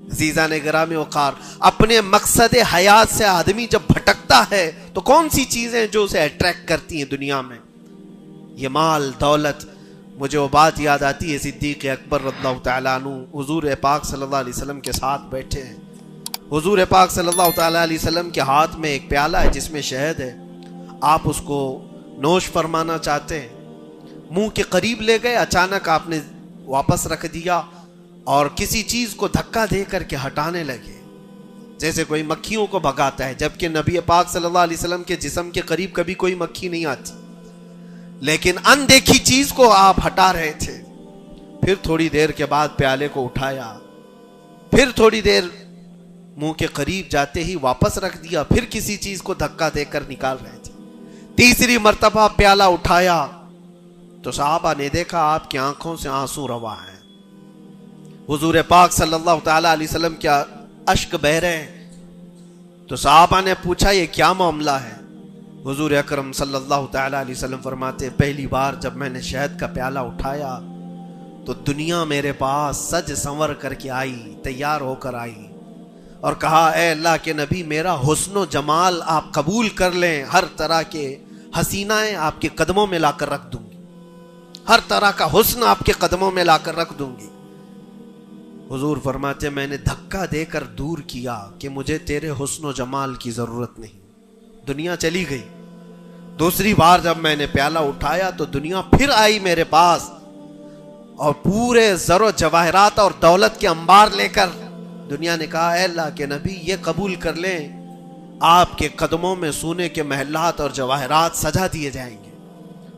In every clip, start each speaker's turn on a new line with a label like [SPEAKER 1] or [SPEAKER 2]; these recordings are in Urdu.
[SPEAKER 1] عزیزان گرامی وقار، اپنے مقصد حیات سے آدمی جب بھٹکتا ہے تو کون سی چیزیں جو اسے اٹریکٹ کرتی ہیں دنیا میں؟ یہ مال دولت. مجھے وہ بات یاد آتی ہے، صدیق اکبر رضی اللہ تعالیٰ عنہ حضور پاک صلی اللہ علیہ وسلم کے ساتھ بیٹھے ہیں. حضور پاک صلی اللہ تعالیٰ علیہ وسلم کے ہاتھ میں ایک پیالہ ہے جس میں شہد ہے. آپ اس کو نوش فرمانا چاہتے ہیں، منہ کے قریب لے گئے، اچانک آپ نے واپس رکھ دیا اور کسی چیز کو دھکا دے کر کے ہٹانے لگے، جیسے کوئی مکھیوں کو بھگاتا ہے، جبکہ نبی پاک صلی اللہ علیہ وسلم کے جسم کے قریب کبھی کوئی مکھی نہیں آتی، لیکن اندیکھی چیز کو آپ ہٹا رہے تھے. پھر تھوڑی دیر کے بعد پیالے کو اٹھایا، پھر تھوڑی دیر منہ کے قریب جاتے ہی واپس رکھ دیا، پھر کسی چیز کو دھکا دے کر نکال رہے تھے. تیسری مرتبہ پیالہ اٹھایا تو صحابہ نے دیکھا آپ کی آنکھوں سے آنسو روا ہیں. حضور پاک صلی اللہ تعالیٰ علیہ وسلم کیا اشک بہ رہے ہیں. تو صحابہ نے پوچھا یہ کیا معاملہ ہے؟ حضور اکرم صلی اللہ تعالیٰ علیہ وسلم فرماتے پہلی بار جب میں نے شہد کا پیالہ اٹھایا تو دنیا میرے پاس سج سنور کر کے آئی، تیار ہو کر آئی اور کہا اے اللہ کے نبی میرا حسن و جمال آپ قبول کر لیں، ہر طرح کے حسینائیں آپ کے قدموں میں لا کر رکھ دوں گی، ہر طرح کا حسن آپ کے قدموں میں لا کر رکھ دوں گی. حضور فرماتے میں نے دھکا دے کر دور کیا کہ مجھے تیرے حسن و جمال کی ضرورت نہیں. دنیا چلی گئی. دوسری بار جب میں نے پیالہ اٹھایا تو دنیا پھر آئی میرے پاس اور پورے زر و جواہرات اور دولت کے انبار لے کر. دنیا نے کہا اے اللہ کے نبی یہ قبول کر لیں، آپ کے قدموں میں سونے کے محلات اور جواہرات سجا دیے جائیں گے.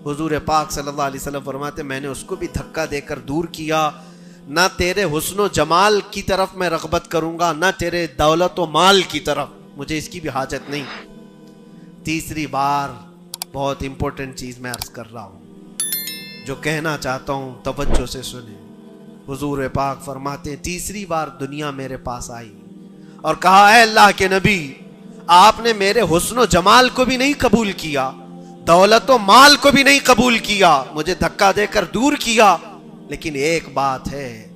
[SPEAKER 1] حضور پاک صلی اللہ علیہ وسلم فرماتے میں نے اس کو بھی دھکا دے کر دور کیا. نہ تیرے حسن و جمال کی طرف میں رغبت کروں گا، نہ تیرے دولت و مال کی طرف، مجھے اس کی بھی حاجت نہیں. تیسری بار بہت امپورٹنٹ چیز میں عرض کر رہا ہوں، جو کہنا چاہتا ہوں توجہ سے سنیں. حضور پاک فرماتے ہیں تیسری بار دنیا میرے پاس آئی اور کہا اے اللہ کے نبی آپ نے میرے حسن و جمال کو بھی نہیں قبول کیا، دولت و مال کو بھی نہیں قبول کیا، مجھے دھکا دے کر دور کیا، لیکن ایک بات ہے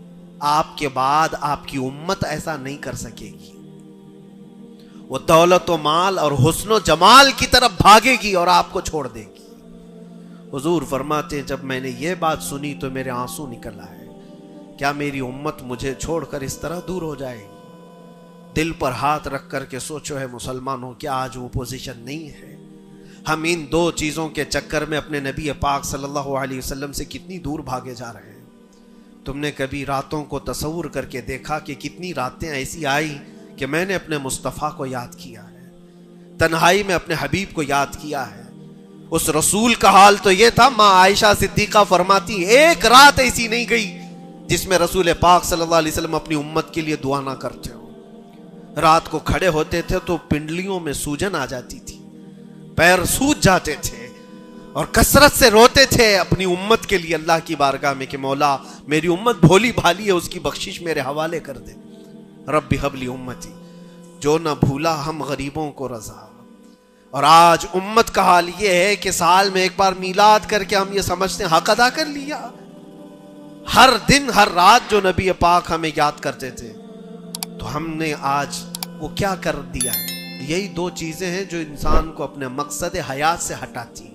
[SPEAKER 1] آپ کے بعد آپ کی امت ایسا نہیں کر سکے گی. وہ دولت و مال اور حسن و جمال کی طرف بھاگے گی اور آپ کو چھوڑ دے گی. حضور فرماتے ہیں جب میں نے یہ بات سنی تو میرے آنسو نکل آئے. کیا میری امت مجھے چھوڑ کر اس طرح دور ہو جائے گی؟ دل پر ہاتھ رکھ کر کے سوچو ہے مسلمانوں، کیا آج وہ پوزیشن نہیں ہے؟ ہم ان دو چیزوں کے چکر میں اپنے نبی پاک صلی اللہ علیہ وسلم سے کتنی دور بھاگے جا رہے ہیں. تم نے کبھی راتوں کو تصور کر کے دیکھا کہ کتنی راتیں ایسی آئی کہ میں نے اپنے مصطفیٰ کو یاد کیا ہے، تنہائی میں اپنے حبیب کو یاد کیا ہے. اس رسول کا حال تو یہ تھا، ماں عائشہ صدیقہ فرماتی ایک رات ایسی نہیں گئی جس میں رسول پاک صلی اللہ علیہ وسلم اپنی امت کے لیے دعا نہ کرتے ہو. رات کو کھڑے ہوتے تھے تو پنڈلیوں میں سوجن آ جاتی تھی، پیر سوج جاتے تھے اور کثرت سے روتے تھے اپنی امت کے لیے اللہ کی بارگاہ میں کہ مولا میری امت بھولی بھالی ہے، اس کی بخشش میرے حوالے کر دے. رب ہب لی امتی، جو نہ بھولا ہم غریبوں کو رضا. اور آج امت کا حال یہ ہے کہ سال میں ایک بار میلاد کر کے ہم یہ سمجھتے ہیں حق ادا کر لیا. ہر دن ہر رات جو نبی پاک ہمیں یاد کرتے تھے تو ہم نے آج وہ کیا کر دیا ہے؟ یہی دو چیزیں ہیں جو انسان کو اپنے مقصد حیات سے ہٹاتی ہیں.